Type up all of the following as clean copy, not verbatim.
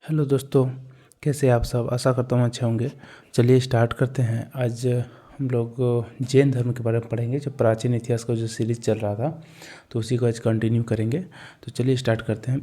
Hello दोस्तों, कैसे आप सब। आशा करता हूँ अच्छे होंगे। चलिए स्टार्ट करते हैं। आज हम लोग जैन धर्म के बारे में पढ़ेंगे। जो प्राचीन इतिहास का जो सीरीज़ चल रहा था तो उसी को आज कंटिन्यू करेंगे। तो चलिए स्टार्ट करते हैं।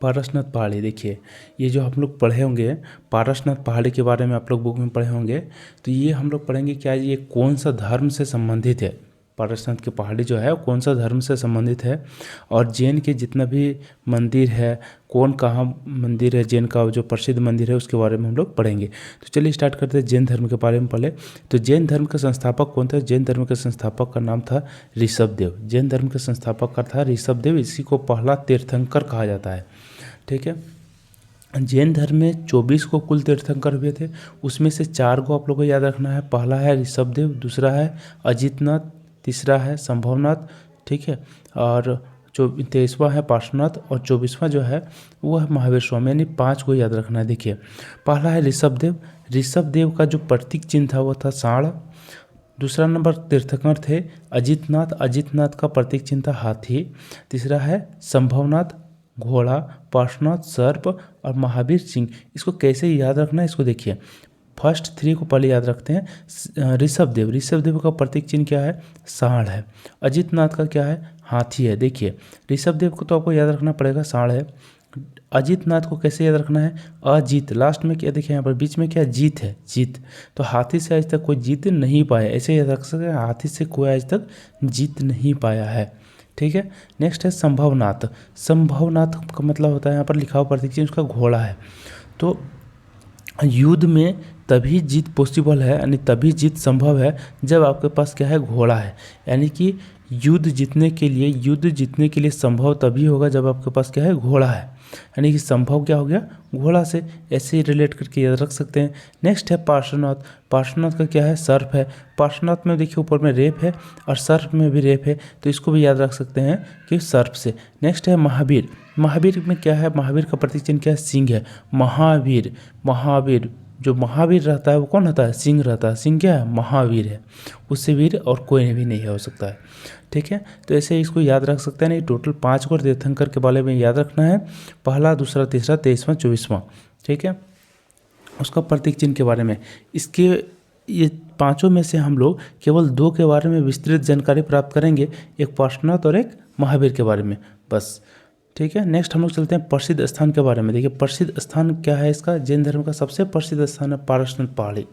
पारसनाथ पहाड़ी, देखिए ये जो हम लोग पढ़े होंगे पारसनाथ पहाड़ी के बारे में आप लोग बुक में पढ़े होंगे। तो ये हम लोग पढ़ेंगे क्या ये कौन सा धर्म से संबंधित है। पारसनाथ की पहाड़ी जो है कौन सा धर्म से संबंधित है, और जैन के जितना भी मंदिर है, कौन कहाँ मंदिर है जैन का जो प्रसिद्ध मंदिर है उसके बारे में हम लोग पढ़ेंगे। तो चलिए स्टार्ट करते हैं जैन धर्म के बारे में पहले। तो जैन धर्म का संस्थापक कौन था? जैन धर्म के संस्थापक का नाम था ऋषभदेव। जैन धर्म के संस्थापक का था ऋषभदेव। इसी को पहला तीर्थंकर कहा जाता है। ठीक है। जैन धर्म में 24 को कुल तीर्थंकर हुए थे। उसमें से 4 को आप लोगों को याद रखना है। पहला है ऋषभदेव, दूसरा है अजितनाथ, तीसरा है संभवनाथ, ठीक है, और 23वां है पार्श्वनाथ, और 24वां जो है वो है महावीर स्वामी। यानी 5 को याद रखना है। देखिए पहला है ऋषभदेव। ऋषभदेव का जो प्रतीक चिन्ह था वो था सांड। दूसरा नंबर तीर्थंकर थे अजितनाथ। अजितनाथ का प्रतीक चिन्ह था हाथी। तीसरा है संभवनाथ, घोड़ा, पार्श्वनाथ सर्प, और महावीर सिंह। इसको कैसे याद रखना है इसको देखिए। फर्स्ट 3 को पहले याद रखते हैं। ऋषभदेव, ऋषभदेव का प्रतीक चिन्ह क्या है? सांड है। अजितनाथ का क्या है? हाथी है। देखिए ऋषभदेव को तो आपको याद रखना पड़ेगा, सांड है। अजितनाथ को कैसे याद रखना है? अजीत। लास्ट में क्या देखिए यहाँ पर बीच में क्या जीत है, जीत। तो हाथी से आज तक कोई जीत नहीं पाया, ऐसे याद रख सकते हैं। हाथी से कोई आज तक जीत नहीं पाया है। ठीक है। नेक्स्ट है संभवनाथ। संभवनाथ का मतलब होता है यहाँ पर लिखा हुआ प्रतीक चिन्ह उसका घोड़ा है। तो युद्ध में तभी जीत पॉसिबल है, यानी तभी जीत संभव है जब आपके पास क्या है? घोड़ा है। यानी कि युद्ध जीतने के लिए संभव तभी होगा जब आपके पास क्या है? घोड़ा है। यानी कि संभव क्या हो गया? घोड़ा से। ऐसे ही रिलेट करके याद रख सकते हैं। नेक्स्ट है पार्श्वनाथ। पार्श्वनाथ का क्या है? सर्प है। पार्श्वनाथ में देखिए ऊपर में रेप है और सर्प में भी रेप है, तो इसको भी याद रख सकते हैं कि सर्प से। नेक्स्ट है महावीर। महावीर में क्या है? महावीर का प्रतीक चिन्ह क्या है? सिंह है। महावीर, महावीर जो महावीर रहता है वो कौन रहता है? सिंह रहता है। सिंह क्या है? महावीर है। उससे वीर और कोई भी नहीं हो सकता है। ठीक है। तो ऐसे इसको याद रख सकते हैं। नहीं, टोटल 5 को तीर्थंकर के बारे में याद रखना है। पहला, दूसरा, तीसरा, 23वां, 24वां। ठीक है। उसका प्रतीक चिन्ह के बारे में, इसके ये 5 में से हम लोग केवल 2 के बारे में विस्तृत जानकारी प्राप्त करेंगे, एक पार्श्वनाथ और एक महावीर के बारे में बस। ठीक है। नेक्स्ट हम लोग चलते हैं प्रसिद्ध स्थान के बारे में। देखिए प्रसिद्ध स्थान क्या है इसका? जैन धर्म का सबसे प्रसिद्ध स्थान है पारसनाथ पहाड़ी।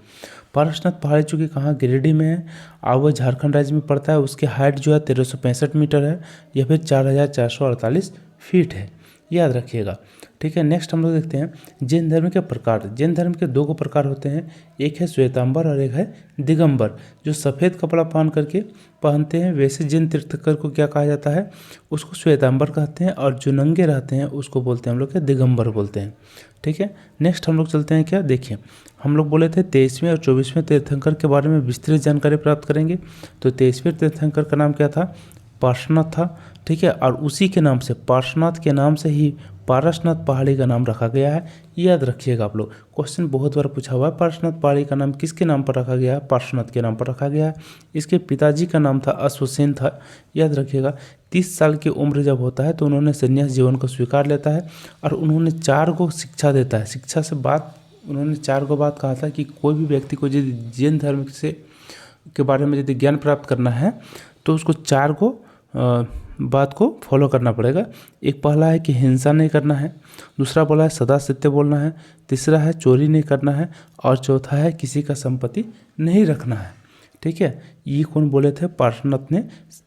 पारसनाथ पहाड़ी चूँकि कहाँ? गिरिडीह में है और वह झारखंड राज्य में पड़ता है। उसकी हाइट जो है 1365 मीटर है, या फिर 4448 फीट है, याद रखिएगा। ठीक है। नेक्स्ट हम लोग देखते हैं जैन धर्म के प्रकार। जैन धर्म के 2 प्रकार होते हैं, एक है श्वेतांबर और एक है दिगंबर। जो सफ़ेद कपड़ा पहनते हैं वैसे जैन तीर्थंकर को क्या कहा जाता है? उसको श्वेतांबर कहते हैं, और जो नंगे रहते हैं उसको बोलते हैं हम लोग क्या? दिगंबर बोलते हैं। ठीक है। नेक्स्ट हम लोग चलते हैं क्या? देखिए हम लोग बोले थे 23वें और 24वें तीर्थंकर के बारे में विस्तृत जानकारी प्राप्त करेंगे। तो 23वें तीर्थंकर का नाम क्या था? पार्श्वनाथ था। ठीक है। और उसी के नाम से, पार्श्वनाथ के नाम से ही पारसनाथ पहाड़ी का नाम रखा गया है। याद रखिएगा आप लोग, क्वेश्चन बहुत बार पूछा हुआ है। पारसनाथ पहाड़ी का नाम किसके नाम पर रखा गया है? पार्श्वनाथ के नाम पर रखा गया है। इसके पिताजी का नाम था अश्वसेन था। याद रखिएगा। 30 साल की उम्र जब होता है तो उन्होंने संन्यास जीवन को स्वीकार लेता है, और उन्होंने 4 को शिक्षा देता है। शिक्षा से बात उन्होंने 4 को बात कहा था कि कोई भी व्यक्ति को यदि जैन धर्म से के बारे में यदि ज्ञान प्राप्त करना है तो उसको 4 को बात को फॉलो करना पड़ेगा। एक पहला है कि हिंसा नहीं करना है, दूसरा बोला है सदा सत्य बोलना है, तीसरा है चोरी नहीं करना है, और चौथा है किसी का संपत्ति नहीं रखना है। ठीक है। ये कौन बोले थे? पार्श्वनाथ ने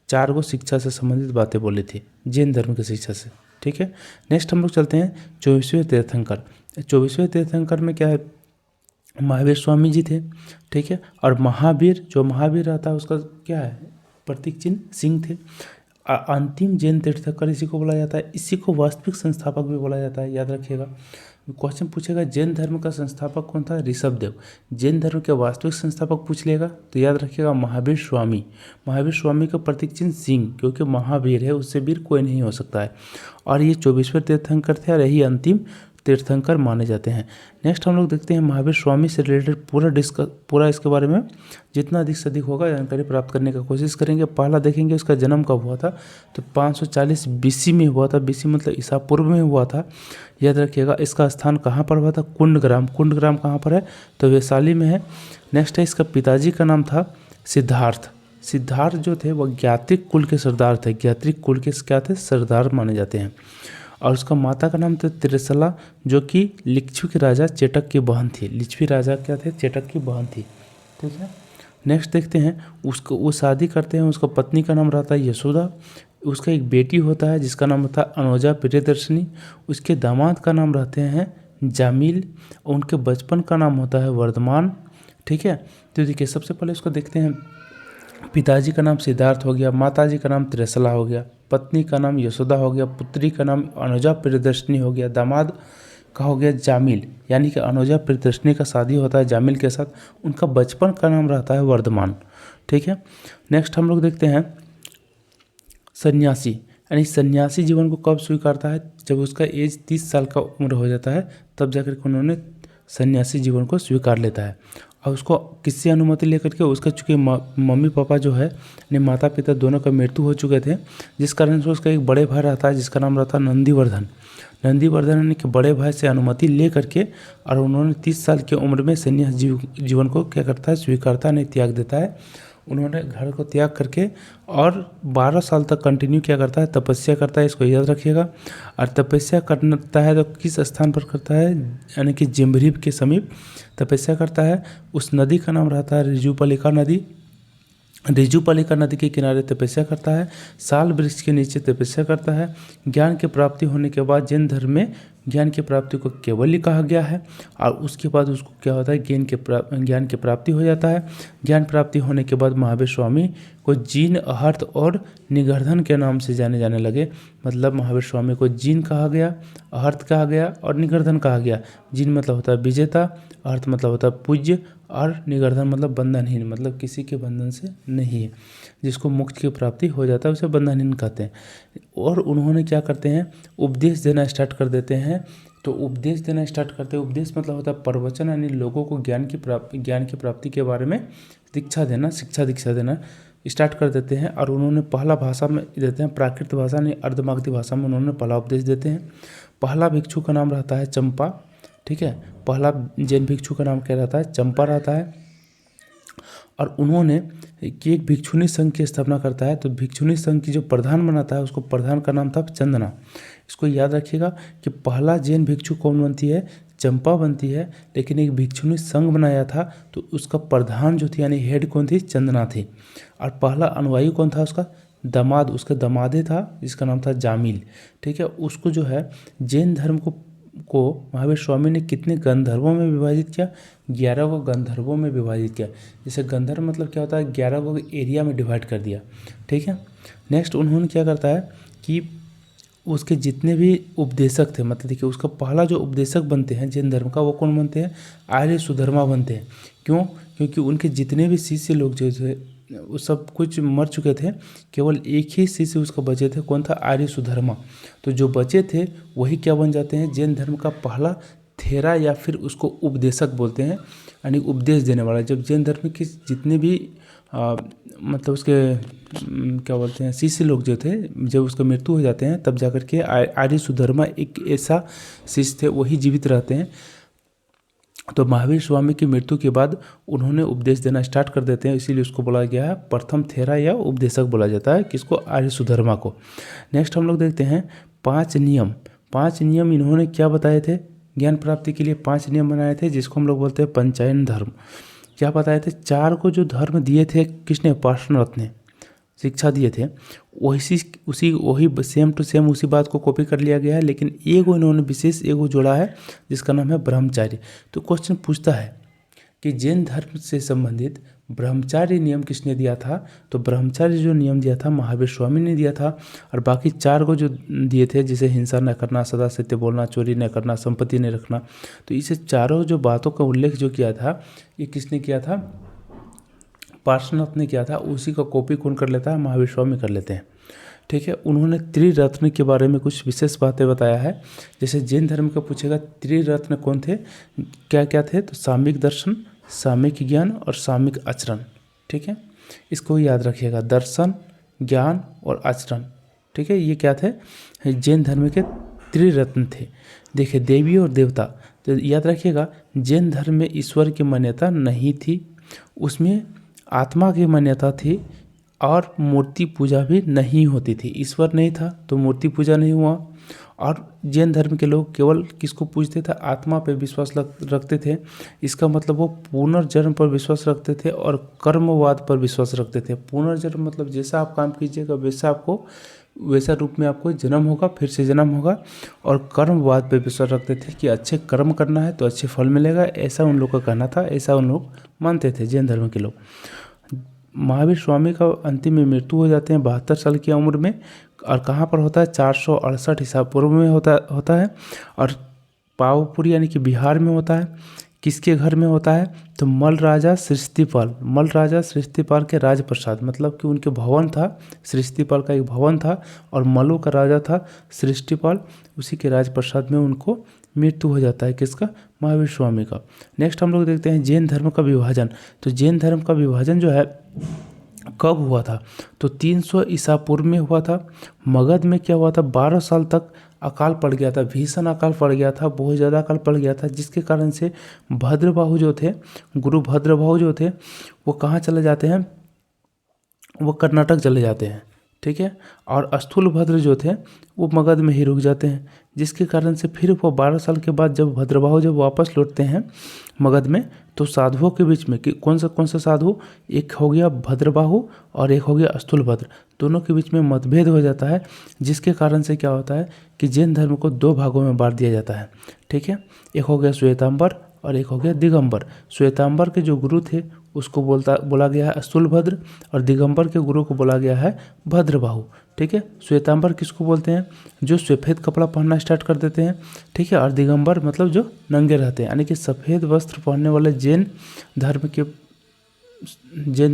4 को शिक्षा से संबंधित बातें बोली थी, जैन धर्म की शिक्षा से। ठीक है। नेक्स्ट हम लोग चलते हैं 24वें तीर्थंकर। 24वें तीर्थंकर में क्या है? महावीर स्वामी जी थे। ठीक है। और महावीर, जो महावीर रहता है उसका क्या है? प्रतीक चिन्ह सिंह थे। अंतिम जैन तीर्थंकर इसी को बोला जाता है। इसी को वास्तविक संस्थापक भी बोला जाता है। याद रखिएगा। क्वेश्चन पूछेगा जैन धर्म का संस्थापक कौन था? ऋषभदेव। जैन धर्म के वास्तविक संस्थापक पूछ लेगा तो याद रखिएगा महावीर स्वामी। महावीर स्वामी का प्रतीक चिन्ह सिंह, क्योंकि महावीर है, उससे वीर कोई नहीं हो सकता है। और ये 24वें तीर्थंकर थे और यही अंतिम तीर्थंकर माने जाते हैं। नेक्स्ट हम लोग देखते हैं महावीर स्वामी से रिलेटेड पूरा इसके बारे में जितना अधिक से अधिक होगा जानकारी प्राप्त करने का कोशिश करेंगे। पहला देखेंगे उसका जन्म कब हुआ था, तो 540 BC में हुआ था। BC मतलब ईसा पूर्व में हुआ था, याद रखिएगा। इसका स्थान कहाँ पर हुआ था, कुंडग्राम। कुंडग्राम कहाँ पर है, तो वैशाली में है। नेक्स्ट है इसका पिताजी का नाम था सिद्धार्थ। सिद्धार्थ जो थे वह ज्ञात्रिक कुल के सरदार थे। ज्ञात्रिक कुल के क्या थे, सरदार माने जाते हैं। और उसका माता का नाम था त्रिशला, जो कि लिच्छवी के राजा चेटक की बहन थी। लिच्छवी राजा क्या थे, चेटक की बहन थी, ठीक है। नेक्स्ट देखते हैं उसको, वो शादी करते हैं। उसका पत्नी का नाम रहता है यशोदा। उसका एक बेटी होता है जिसका नाम होता है अनुजा प्रियदर्शनी। उसके दामाद का नाम रहते हैं जामिल। उनके बचपन का नाम होता है वर्धमान, ठीक है। तो देखिए सबसे पहले उसको देखते हैं। पिताजी का नाम सिद्धार्थ हो गया, माताजी का नाम त्रिशला हो गया, पत्नी का नाम यशोदा हो गया, पुत्री का नाम अनुजा प्रियदर्शनी हो गया, दामाद का हो गया जामिल, यानी कि अनुजा प्रियदर्शनी का शादी होता है जामिल के साथ। उनका बचपन का नाम रहता है वर्धमान, ठीक है। नेक्स्ट हम लोग देखते हैं सन्यासी, यानी सन्यासी जीवन को कब स्वीकारता है, जब उसका एज 30 साल का उम्र हो जाता है, तब जाकर के उन्होंने सन्यासी जीवन को स्वीकार लेता है। और उसको किससे अनुमति लेकर के, उसका चूँकि मम्मी पापा जो है यानी माता पिता दोनों का मृत्यु हो चुके थे, जिस कारण से उसका एक बड़े भाई रहता है जिसका नाम रहता है नंदीवर्धन। नंदीवर्धन यानी कि बड़े भाई से अनुमति ले करके और उन्होंने 30 साल की उम्र में सन्यास जीवन को क्या करता है, स्वीकारता नहीं, त्याग देता है। उन्होंने घर को त्याग करके और 12 साल तक कंटिन्यू क्या करता है, तपस्या करता है। इसको याद रखिएगा। और तपस्या करता है तो किस स्थान पर करता है, यानी कि जिम्भरीब के समीप तपस्या करता है। उस नदी का नाम रहता है ऋजुपालिका नदी। ऋजुपालिका नदी के किनारे तपस्या करता है। साल वृक्ष के नीचे तपस्या करता है। ज्ञान की प्राप्ति होने के बाद जैन धर्म में ज्ञान की प्राप्ति को केवल्य कहा गया है। और उसके बाद उसको क्या होता है, ज्ञान की प्राप्ति हो जाता है। ज्ञान प्राप्ति होने के बाद महावीर स्वामी को जीन, अहर्त और निगर्धन के नाम से जाने लगे। मतलब महावीर स्वामी को जीन कहा गया, अहर्त कहा गया और निगर्धन कहा गया। जीन मतलब होता है विजेता, अर्थ मतलब होता है पूज्य, और निगर्धन मतलब बंधनहीन, मतलब किसी के बंधन से नहीं है, जिसको मोक्ष की प्राप्ति हो जाता है उसे बंधनहीन कहते हैं। और उन्होंने क्या करते हैं, उपदेश देना स्टार्ट कर देते हैं। तो उपदेश देना स्टार्ट करते हैं। उपदेश मतलब होता है प्रवचन, यानी लोगों को ज्ञान की प्राप्ति के बारे में शिक्षा देना स्टार्ट कर देते हैं। और उन्होंने पहला भाषा में देते हैं, प्राकृत भाषा यानी अर्धमागधी भाषा में उन्होंने पहला उपदेश देते हैं। पहला भिक्षु का नाम रहता है चंपा, ठीक है। पहला जैन भिक्षु का नाम क्या रहता है, चंपा रहता है। और उन्होंने एक भिक्षुणी संघ की स्थापना करता है। तो भिक्षुणी संघ की जो प्रधान बनाता है, उसको प्रधान का नाम था चंदना। इसको याद रखिएगा कि पहला जैन भिक्षु कौन बनती है, चंपा बनती है। लेकिन एक भिक्षुणी संघ बनाया था तो उसका प्रधान जो थी यानी हेड कौन थी, चंदना थी। और पहला अनुयायी कौन था, उसका दामाद, उसका दामादे था जिसका नाम था जामिल, ठीक है। उसको जो है जैन धर्म को महावीर स्वामी ने कितने गंधर्वों में विभाजित किया, 11 को गंधर्वों में विभाजित किया। जैसे गंधर्व मतलब क्या होता है, 11 को एरिया में डिवाइड कर दिया, ठीक है। नेक्स्ट उन्होंने क्या करता है कि उसके जितने भी उपदेशक थे, मतलब देखिए उसका पहला जो उपदेशक बनते हैं जैन धर्म का, वो कौन बनते हैं, आर्य सुधर्मा बनते हैं। क्यों, क्योंकि उनके जितने भी शिष्य लोग जो थे वो सब कुछ मर चुके थे, केवल एक ही शिष्य उसका बचे थे, कौन था, आर्य सुधर्मा। तो जो बचे थे वही क्या बन जाते हैं, जैन धर्म का पहला थेरा, या फिर उसको उपदेशक बोलते हैं, यानी उपदेश देने वाला। जब जैन धर्म के जितने भी मतलब उसके क्या बोलते हैं शिष्य लोग जो थे, जब उसका मृत्यु हो जाते हैं तब जाकर के आर्य सुधर्मा एक ऐसा शिष्य थे, वही जीवित रहते हैं। तो महावीर स्वामी की मृत्यु के बाद उन्होंने उपदेश देना स्टार्ट कर देते हैं, इसीलिए उसको बोला गया है प्रथम थेरा या उपदेशक बोला जाता है, किसको, आर्य सुधर्मा को। नेक्स्ट हम लोग देखते हैं 5 नियम। 5 नियम इन्होंने क्या बताए थे, ज्ञान प्राप्ति के लिए 5 नियम बनाए थे, जिसको हम लोग बोलते हैं पंचायन धर्म। क्या बताए थे, 4 को जो धर्म दिए थे किसने, पार्श्वनाथ ने शिक्षा दिए थे, वही सेम टू सेम उसी बात को कॉपी कर लिया गया है। लेकिन एगो इन्होंने विशेष एगो जोड़ा है जिसका नाम है ब्रह्मचार्य। तो क्वेश्चन पूछता है कि जैन धर्म से संबंधित ब्रह्मचार्य नियम किसने दिया था, तो ब्रह्मचार्य जो नियम दिया था महावीर स्वामी ने दिया था। और बाकी 4 को जो दिए थे, जैसे हिंसा न करना, सदा सत्य बोलना, चोरी न करना, संपत्ति न रखना, तो इसे चारों जो बातों का उल्लेख जो किया था, ये किसने किया था, पार्श्वनाथ ने किया था। उसी का कॉपी कौन कर लेता है, महावीर स्वामी कर लेते हैं। ठीक है। उन्होंने त्रिरत्न के बारे में कुछ विशेष बातें बताया है। जैसे जैन धर्म का पूछेगा त्रिरत्न कौन थे, क्या क्या थे, तो साम्यिक दर्शन, साम्यिक ज्ञान और साम्यिक आचरण। ठीक है, इसको याद रखिएगा, दर्शन, ज्ञान और आचरण। ठीक है, ये क्या थे, जैन धर्म के त्रिरत्न थे। देखिए देवी और देवता, तो याद रखिएगा जैन धर्म में ईश्वर की मान्यता नहीं थी, उसमें आत्मा की मान्यता थी और मूर्ति पूजा भी नहीं होती थी। ईश्वर नहीं था तो मूर्ति पूजा नहीं हुआ। और जैन धर्म के लोग केवल किसको पूजते थे, आत्मा पर विश्वास रखते थे। इसका मतलब वो पुनर्जन्म पर विश्वास रखते थे और कर्मवाद पर विश्वास रखते थे। पुनर्जन्म मतलब जैसा आप काम कीजिएगा वैसा रूप में आपको जन्म होगा, फिर से जन्म होगा। और कर्मवाद पे विश्वास रखते थे कि अच्छे कर्म करना है तो अच्छे फल मिलेगा, ऐसा उन लोग का कहना था, ऐसा उन लोग मानते थे जैन धर्म के लोग। महावीर स्वामी का अंतिम में मृत्यु हो जाते हैं 72 साल की उम्र में। और कहाँ पर होता है, 468 ईसा पूर्व में होता है। और पावपुरी यानी कि बिहार में होता है। किसके घर में होता है, तो मल राजा सृष्टिपाल के राजप्रसाद, मतलब कि उनके भवन था, सृष्टिपाल का एक भवन था और मलों का राजा था सृष्टिपाल, उसी के राजप्रसाद में उनको मृत्यु हो जाता है। किसका, महावीर स्वामी का। नेक्स्ट हम लोग देखते हैं जैन धर्म का विभाजन। तो जैन धर्म का विभाजन जो है कब हुआ था, तो 300 ईसा पूर्व में हुआ था। मगध में क्या हुआ था, 12 साल तक अकाल पड़ गया था, भीषण अकाल पड़ गया था, बहुत ज़्यादा अकाल पड़ गया था, जिसके कारण से भद्रबाहु जो थे, गुरु भद्रबाहु जो थे, वो कहाँ चले जाते हैं, वो कर्नाटक चले जाते हैं। ठीक है, और स्थूलभद्र जो थे वो मगध में ही रुक जाते हैं, जिसके कारण से फिर वो 12 साल के बाद जब भद्रबाहु जब वापस लौटते हैं मगध में, तो साधुओं के बीच में कि कौन सा साधु, एक हो गया भद्रबाहु और एक हो गया स्थूलभद्र, दोनों के बीच में मतभेद हो जाता है, जिसके कारण से क्या होता है कि जैन धर्म को 2 भागों में बांट दिया जाता है। ठीक है, एक हो गया श्वेतांबर और एक हो गया दिगंबर। श्वेतांबर के जो गुरु थे उसको बोला गया है स्थूलभद्र, और दिगंबर के गुरु को बोला गया है भद्रबाहु। ठीक है, श्वेतांबर किसको बोलते हैं, जो सफ़ेद कपड़ा पहनना स्टार्ट कर देते हैं। ठीक है, और दिगंबर मतलब जो नंगे रहते हैं, यानी कि सफ़ेद वस्त्र पहनने वाले जैन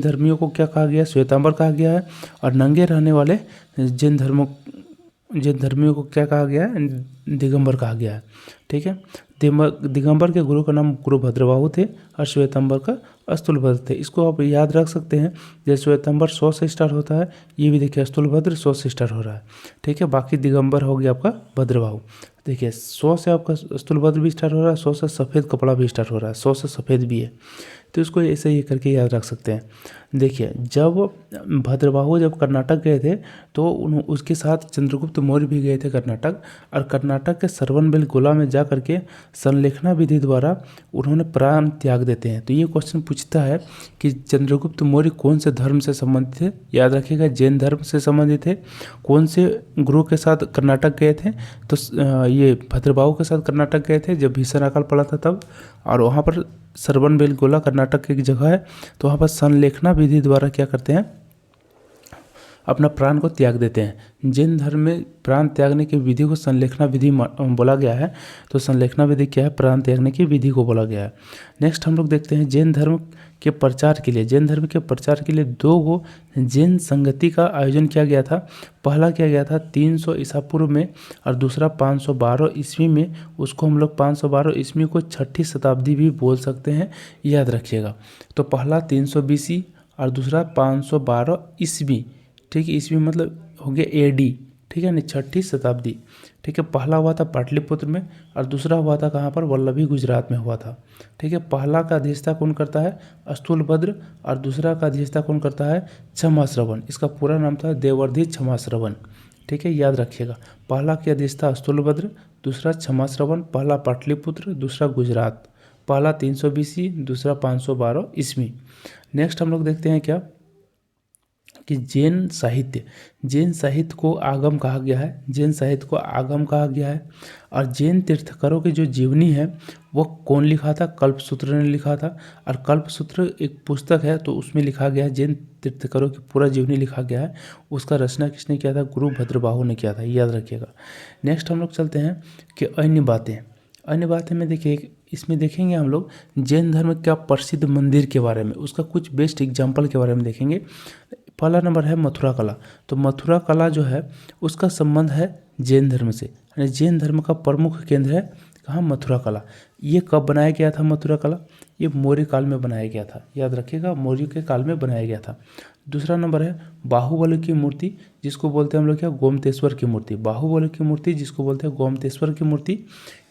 धर्मियों को क्या कहा गया, श्वेतांबर कहा गया है। और नंगे रहने वाले जैन धर्मियों को क्या कहा गया है, दिगंबर कहा गया है। ठीक है, दिगंबर के गुरु का नाम गुरु भद्रबाहु थे और श्वेतांबर का स्थूलभद्र थे। इसको आप याद रख सकते हैं, जैसे श्वेतांबर 100 से स्टार्ट होता है, ये भी देखिए स्थूलभद्र 100 से स्टार्ट हो रहा है। ठीक है, बाकी दिगंबर हो गया आपका भद्रबाहु। देखिए 100 से आपका स्थूलभद्र भी स्टार्ट हो रहा है, 100 से सफ़ेद कपड़ा भी स्टार्ट हो रहा है, 100 से सफ़ेद भी है, तो इसको ऐसे ही करके याद रख सकते हैं। देखिए जब भद्रबाहु जब कर्नाटक गए थे तो उसके साथ चंद्रगुप्त मौर्य भी गए थे कर्नाटक, और कर्नाटक के श्रवणबेलगोला में जा करके संलेखना विधि द्वारा उन्होंने प्राण त्याग देते हैं। तो ये क्वेश्चन पूछता है कि चंद्रगुप्त मौर्य कौन से धर्म से संबंधित थे, याद रखिएगा जैन धर्म से संबंधित थे। कौन से गुरु के साथ कर्नाटक गए थे, तो ये भद्रबाहु के साथ कर्नाटक गए थे जब भीषण अकाल पड़ा था तब, और वहाँ पर श्रवणबेलगोला कर्नाटक की एक जगह है, तो वहाँ पर संलेखना विधि द्वारा क्या करते हैं, अपना प्राण को त्याग देते हैं। जैन धर्म में प्राण त्यागने की विधि को संलेखना विधि बोला गया है। तो संलेखना विधि क्या है, प्राण त्यागने की विधि को बोला गया है। नेक्स्ट हम लोग देखते हैं जैन धर्म के प्रचार के लिए 2 गो जैन संगति का आयोजन किया गया था। पहला किया गया था 300 ईसा पूर्व में और दूसरा 512 ईस्वी में। उसको हम लोग 512 ईस्वी को 6ठी शताब्दी भी बोल सकते हैं, याद रखिएगा। तो पहला 300 BC और दूसरा 512 ईस्वी। ठीक है, ईस्वी मतलब हो गया AD। ठीक है, यानी 6ठी शताब्दी। ठीक है, पहला हुआ था पाटलिपुत्र में और दूसरा हुआ था कहाँ पर, वल्लभी गुजरात में हुआ था। ठीक है, पहला का अध्यक्षता कौन करता है, स्थूलभद्र, और दूसरा का अध्यक्षता कौन करता है, क्षमाश्रवण। इसका पूरा नाम था देवर्धि क्षमाश्रवण। ठीक है, याद रखिएगा, पहला की अध्यक्षता स्थूलभद्र, दूसरा क्षमाश्रवण, पहला पाटलिपुत्र, दूसरा गुजरात। पहला 300 BC, दूसरा 512 ईस्वी। नेक्स्ट हम लोग देखते हैं क्या कि जैन साहित्य को आगम कहा गया है। और जैन तीर्थंकरों की जो जीवनी है वो कौन लिखा था, कल्पसूत्र ने लिखा था। और कल्पसूत्र एक पुस्तक है, तो उसमें लिखा गया है जैन तीर्थंकरों की पूरा जीवनी लिखा गया है। उसका रचना किसने किया था, गुरु भद्रबाहु ने किया था, याद रखिएगा। नेक्स्ट हम लोग चलते हैं कि अन्य बातें में देखिए, इसमें देखेंगे हम लोग जैन धर्म का प्रसिद्ध मंदिर के बारे में, उसका कुछ बेस्ट एग्जाम्पल के बारे में देखेंगे। पहला नंबर है मथुरा कला। तो मथुरा कला जो है उसका संबंध है जैन धर्म से, यानी जैन धर्म का प्रमुख केंद्र है कहाँ, मथुरा कला। ये कब बनाया गया था मथुरा कला, ये मौर्य काल में बनाया गया था, याद रखिएगा मौर्य के काल में बनाया गया था। दूसरा नंबर है बाहुबली की मूर्ति, जिसको बोलते हैं हम लोग क्या, गोमतेश्वर की मूर्ति। बाहुबली की मूर्ति जिसको बोलते हैं गोमतेश्वर की मूर्ति,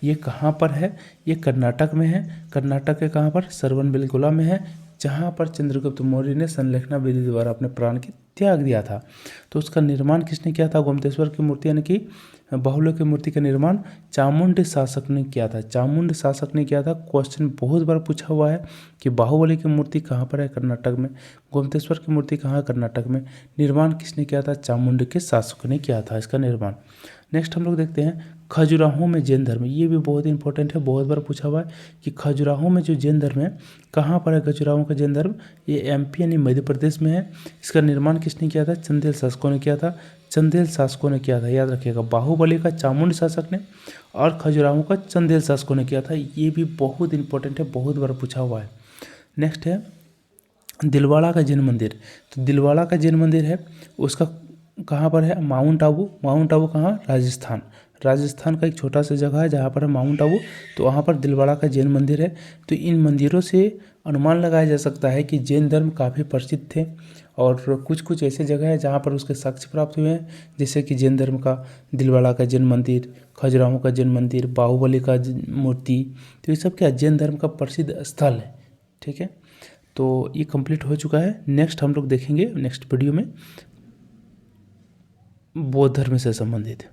ये कहाँ पर है, ये कर्नाटक में है। कर्नाटक के कहाँ पर, श्रवणबेलगोला में है, जहाँ पर चंद्रगुप्त मौर्य ने संलेखना विधि द्वारा अपने प्राण की त्याग दिया था। तो उसका निर्माण किसने किया था, गोमतेश्वर की मूर्ति यानी कि बाहुबली की मूर्ति का निर्माण चामुंड शासक ने किया था। चामुंड शासक ने किया था। क्वेश्चन बहुत बार पूछा हुआ है कि बाहुबली की मूर्ति कहाँ पर है, कर्नाटक में। गोमतेश्वर की मूर्ति कहाँ है, कर्नाटक में। निर्माण किसने किया था, चामुंड के शासक ने किया था इसका निर्माण। नेक्स्ट हम लोग देखते हैं खजुराहो में जैन धर्म। ये भी बहुत इंपॉर्टेंट है, बहुत बार पूछा हुआ है कि खजुराहो में जो जैन धर्म है कहाँ पर है, खजुराहो का जैन धर्म, ये एमपी यानी मध्य प्रदेश में है। इसका निर्माण किसने किया था, चंदेल शासकों ने किया था। चंदेल शासकों ने किया था, याद रखिएगा। बाहुबली का चामुंड शासक ने और खजुराहो का चंदेल शासकों ने किया था। ये भी बहुत इंपॉर्टेंट है, बहुत बार पूछा हुआ है। नेक्स्ट है दिलवाड़ा का जैन मंदिर। तो दिलवाड़ा का जैन मंदिर है उसका कहाँ पर है, माउंट आबू। माउंट आबू कहाँ, राजस्थान। राजस्थान का एक छोटा सा जगह है जहाँ पर है माउंट आबू, तो वहाँ पर दिलवाड़ा का जैन मंदिर है। तो इन मंदिरों से अनुमान लगाया जा सकता है कि जैन धर्म काफ़ी प्रसिद्ध थे, और कुछ कुछ ऐसे जगह है जहाँ पर उसके साक्ष्य प्राप्त हुए हैं, जैसे कि जैन धर्म का दिलवाड़ा का जैन मंदिर, खजुराहो का जैन मंदिर, बाहुबली का मूर्ति। तो ये सब क्या जैन धर्म का प्रसिद्ध स्थल है। ठीक है, तो ये कंप्लीट हो चुका है। नेक्स्ट हम लोग देखेंगे नेक्स्ट वीडियो में बौद्ध धर्म से संबंधित।